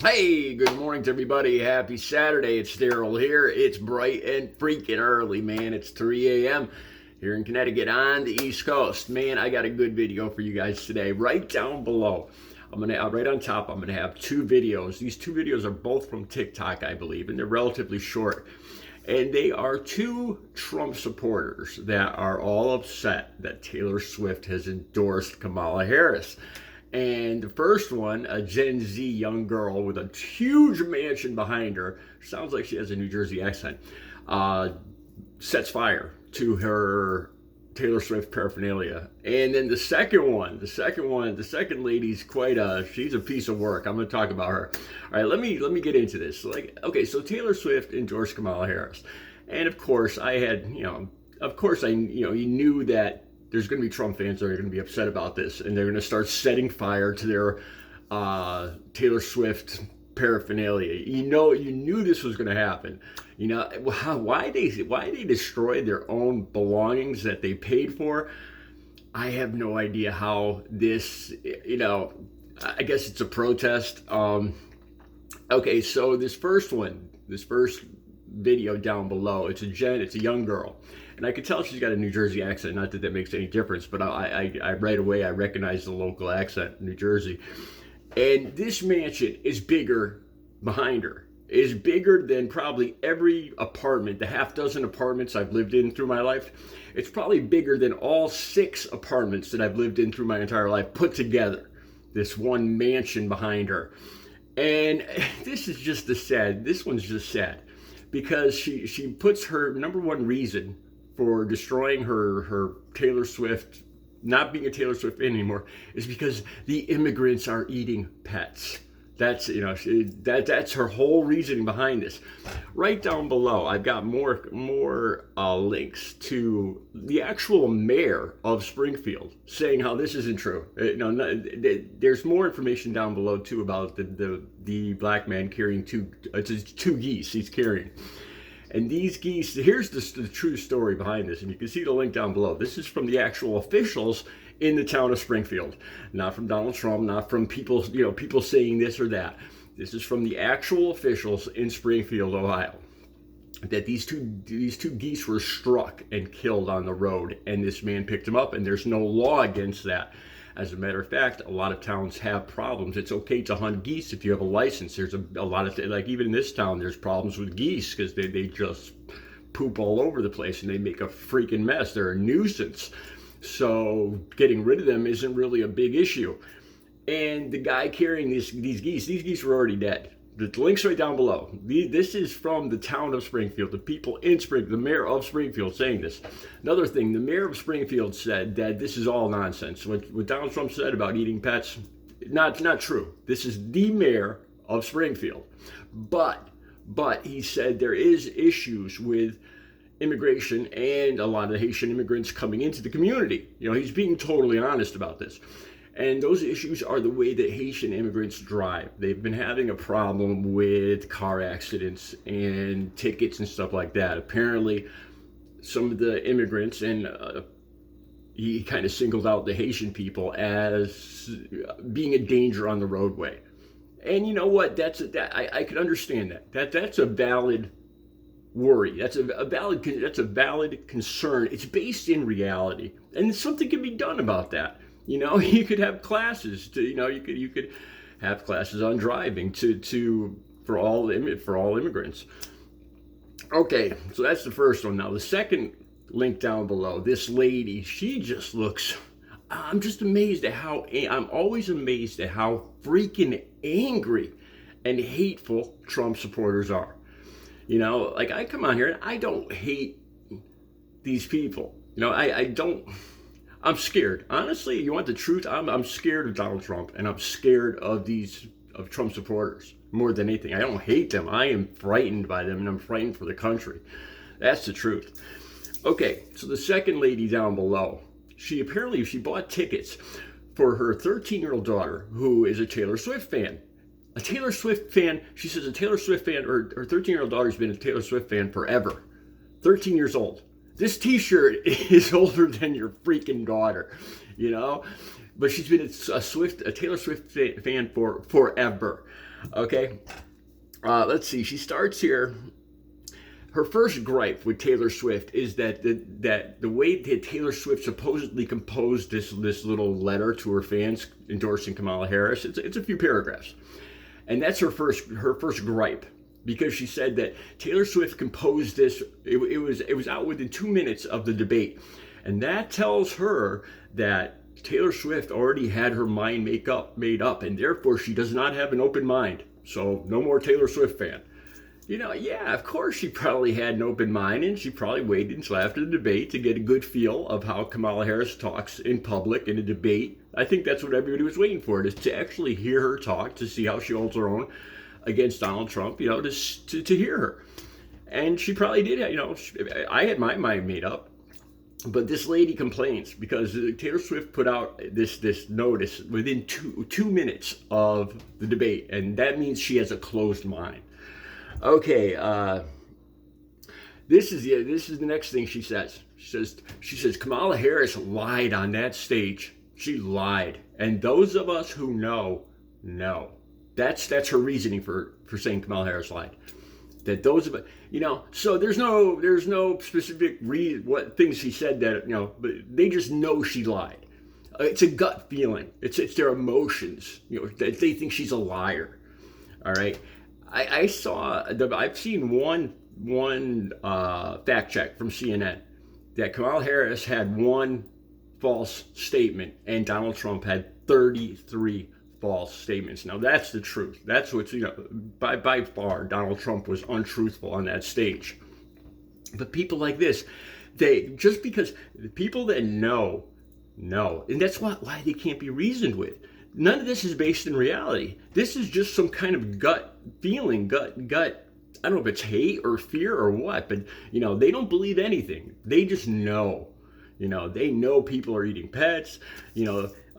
Hey, good morning to everybody. Happy Saturday. It's Daryl here. It's bright and freaking early, man. It's 3 a.m. here in Connecticut on the East Coast. Man, I got a good video for you guys today. Right down below, right on top, I'm gonna have two videos. These two videos are both from TikTok, I believe, and they're relatively short. And they are two Trump supporters that are all upset that Taylor Swift has endorsed Kamala Harris. And the first one, a Gen Z young girl with a huge mansion behind her, sounds like she has a New Jersey accent, sets fire to her Taylor Swift paraphernalia. And then the second lady's she's a piece of work. I'm going to talk about her. All right, let me get into this. So Taylor Swift endorsed Kamala Harris. And of course, you knew that there's going to be Trump fans that are going to be upset about this, and they're going to start setting fire to their Taylor Swift paraphernalia. You knew this was going to happen. Why they destroyed their own belongings that they paid for. I have no idea how this. I guess it's a protest. Okay, so this first video down below, it's a young girl. And I could tell she's got a New Jersey accent. Not that that makes any difference, but I right away I recognize the local accent, New Jersey. And this mansion is bigger behind her. Is bigger than probably every apartment, the half dozen apartments I've lived in through my life. It's probably bigger than all 6 apartments that I've lived in through my entire life put together. This one mansion behind her. And this one's just sad. Because she puts her number one reason for destroying her Taylor Swift, not being a Taylor Swift fan anymore, is because the immigrants are eating pets. That's that's her whole reasoning behind this. Right down below, I've got more links to the actual mayor of Springfield saying how this isn't true. There's more information down below too about the black man carrying two geese he's carrying. And these geese, here's the true story behind this, and you can see the link down below. This is from the actual officials in the town of Springfield, not from Donald Trump, not from people saying this or that. This is from the actual officials in Springfield, Ohio, that these two geese were struck and killed on the road, and this man picked them up, and there's no law against that. As a matter of fact, a lot of towns have problems. It's okay to hunt geese if you have a license. There's a lot of, like even in this town, there's problems with geese because they just poop all over the place and they make a freaking mess. They're a nuisance. So getting rid of them isn't really a big issue. And the guy carrying these geese were already dead. The link's right down below. This is from the town of Springfield, the people in Springfield, the mayor of Springfield saying this. Another thing, the mayor of Springfield said that this is all nonsense. What Donald Trump said about eating pets, not true. This is the mayor of Springfield. But he said there is issues with immigration and a lot of Haitian immigrants coming into the community. He's being totally honest about this. And those issues are the way that Haitian immigrants drive. They've been having a problem with car accidents and tickets and stuff like that. Apparently, some of the immigrants, and he kind of singled out the Haitian people as being a danger on the roadway. And you know what? I could understand that. That's a valid worry. That's a valid concern. It's based in reality, and something can be done about that. You could have classes you could have classes on driving for all immigrants. Okay, so that's the first one. Now the second link down below, this lady, she just looks, I'm always amazed at how freaking angry and hateful Trump supporters are. I come on here and I don't hate these people. I don't. I'm scared. Honestly, you want the truth? I'm scared of Donald Trump, and I'm scared of Trump supporters more than anything. I don't hate them. I am frightened by them, and I'm frightened for the country. That's the truth. Okay, so the second lady down below, she bought tickets for her 13-year-old daughter, who is a Taylor Swift fan. A Taylor Swift fan. She says a Taylor Swift fan, or her 13-year-old daughter's been a Taylor Swift fan forever. 13 years old. This t-shirt is older than your freaking daughter, But she's been a Taylor Swift fan for forever. Okay, let's see. She starts here. Her first gripe with Taylor Swift is that the way that Taylor Swift supposedly composed this little letter to her fans endorsing Kamala Harris, it's a few paragraphs, and that's her first gripe, because she said that Taylor Swift composed this. It was out within 2 minutes of the debate, and that tells her that Taylor Swift already had her mind made up, and therefore she does not have an open mind. So no more Taylor Swift fan. Yeah, of course she probably had an open mind, and she probably waited until after the debate to get a good feel of how Kamala Harris talks in public in a debate. I think that's what everybody was waiting for, to actually hear her talk, to see how she holds her own against Donald Trump, to hear her. And she probably did, I had my mind made up. But this lady complains because Taylor Swift put out this notice within two minutes of the debate, and that means she has a closed mind. Okay, this is the next thing she says. She says Kamala Harris lied on that stage. She lied, and those of us who know. That's her reasoning for saying Kamala Harris lied. That those of so there's no specific what things she said that but they just know she lied. It's a gut feeling. It's their emotions. That they think she's a liar. All right. I've seen one fact check from CNN that Kamala Harris had one false statement and Donald Trump had 33 false statements. Now that's the truth. That's what's by far Donald Trump was untruthful on that stage. But people like this, just because the people that know, and that's why they can't be reasoned with. None of this is based in reality. This is just some kind of gut feeling, gut. I don't know if it's hate or fear or what, but they don't believe anything. They just know. They know people are eating pets.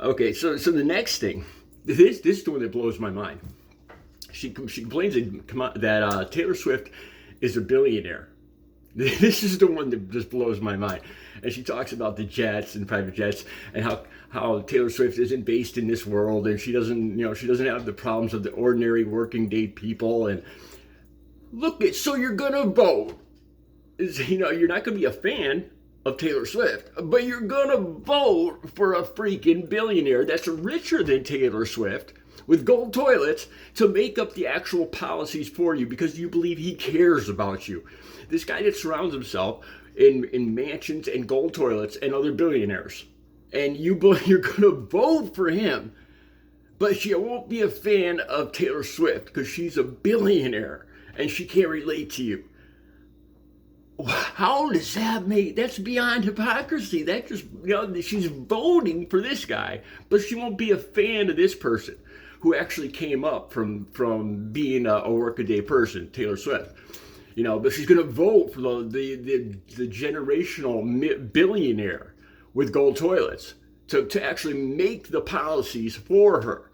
Okay, so the next thing, this is the one that blows my mind. She complains that Taylor Swift is a billionaire. This is the one that just blows my mind. And she talks about the jets and private jets and how Taylor Swift isn't based in this world, and she doesn't have the problems of the ordinary working day people. And so you're gonna vote. You're not gonna be a fan of Taylor Swift, but you're gonna vote for a freaking billionaire that's richer than Taylor Swift with gold toilets to make up the actual policies for you because you believe he cares about you. This guy that surrounds himself in mansions and gold toilets and other billionaires. And you're going to vote for him, but you won't be a fan of Taylor Swift because she's a billionaire and she can't relate to you. How does that make? That's beyond hypocrisy. That just, she's voting for this guy, but she won't be a fan of this person who actually came up from being a workaday person, Taylor Swift. But she's going to vote for the generational billionaire with gold toilets to actually make the policies for her.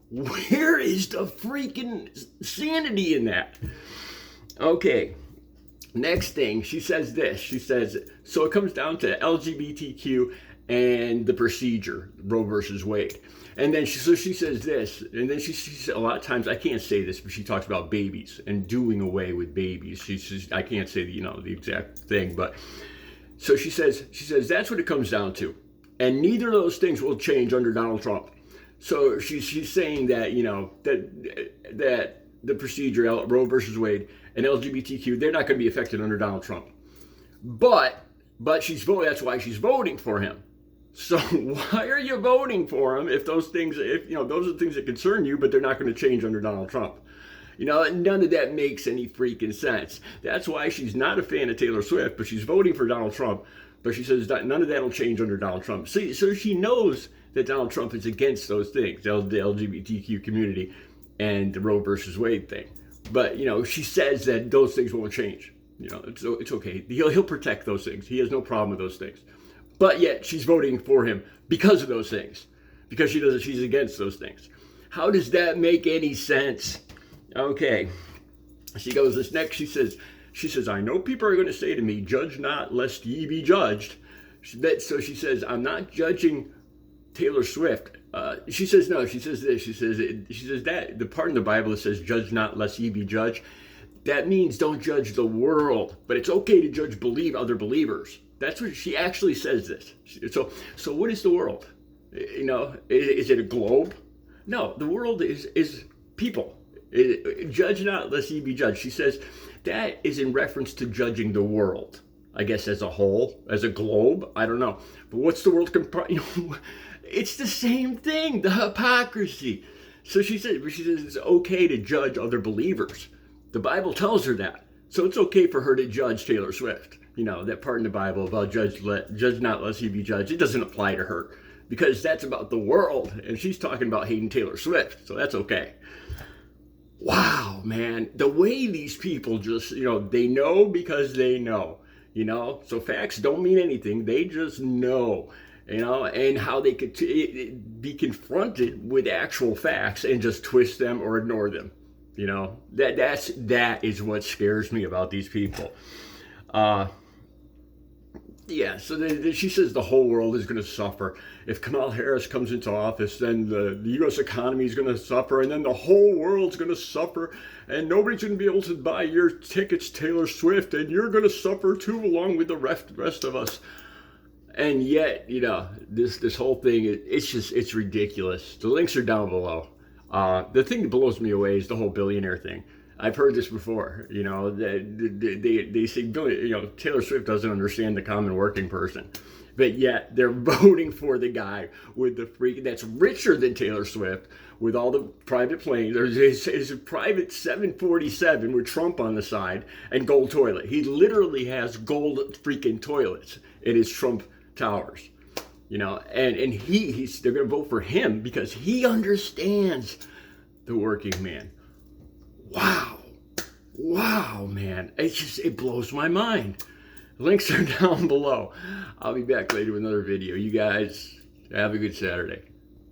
Where is the freaking sanity in that? Okay, next thing, she says this. She says, so it comes down to LGBTQ and the procedure, Roe versus Wade. And then she says this, and then she says a lot of times, I can't say this, but she talks about babies and doing away with babies. She says, I can't say the exact thing, but so she says that's what it comes down to. And neither of those things will change under Donald Trump. So she's saying that, that the procedure, Roe versus Wade and LGBTQ, they're not going to be affected under Donald Trump. But she's voting, that's why she's voting for him. So why are you voting for him if those things, those are the things that concern you, but they're not going to change under Donald Trump? None of that makes any freaking sense. That's why she's not a fan of Taylor Swift, but she's voting for Donald Trump. But she says that none of that will change under Donald Trump. So she knows that Donald Trump is against those things, the LGBTQ community and the Roe versus Wade thing. But, she says that those things won't change. It's okay. He'll protect those things. He has no problem with those things. But yet she's voting for him because of those things, because she's against those things. How does that make any sense? Okay. She goes this next. She says, I know people are going to say to me, judge not lest ye be judged. So she says, I'm not judging Taylor Swift, she says no. She says this. She says that the part in the Bible that says, "Judge not, lest ye be judged." That means don't judge the world, but it's okay to judge other believers. That's what she actually says. This. So what is the world? You know, is it a globe? No, the world is people. Judge not, lest ye be judged. She says that is in reference to judging the world. I guess as a whole, as a globe. I don't know. But what's the world comprised? It's the same thing. The hypocrisy. So she says it's okay to judge other believers. The Bible tells her that. So it's okay for her to judge Taylor Swift. You know, that part in the Bible about judge not lest ye be judged. It doesn't apply to her because that's about the world. And she's talking about hating Taylor Swift. So that's okay. Wow, man. The way these people just, you know, they know because they know. You know, so facts don't mean anything. They just know, you know, and how they could be confronted with actual facts and just twist them or ignore them. You know, that is what scares me about these people. Yeah, so she says the whole world is going to suffer. If Kamala Harris comes into office, then the U.S. economy is going to suffer, and then the whole world's going to suffer, and nobody's going to be able to buy your tickets, Taylor Swift, and you're going to suffer too, along with the rest of us. And yet, you know, this whole thing, it's ridiculous. The links are down below. The thing that blows me away is the whole billionaire thing. I've heard this before, you know, they say, you know, Taylor Swift doesn't understand the common working person, but yet they're voting for the guy with the freak that's richer than Taylor Swift with all the private planes. There's his private 747 with Trump on the side and gold toilet. He literally has gold freaking toilets in his Trump towers, you know, and they're going to vote for him because he understands the working man. Wow, man. It blows my mind. Links are down below. I'll be back later with another video. You guys have a good Saturday.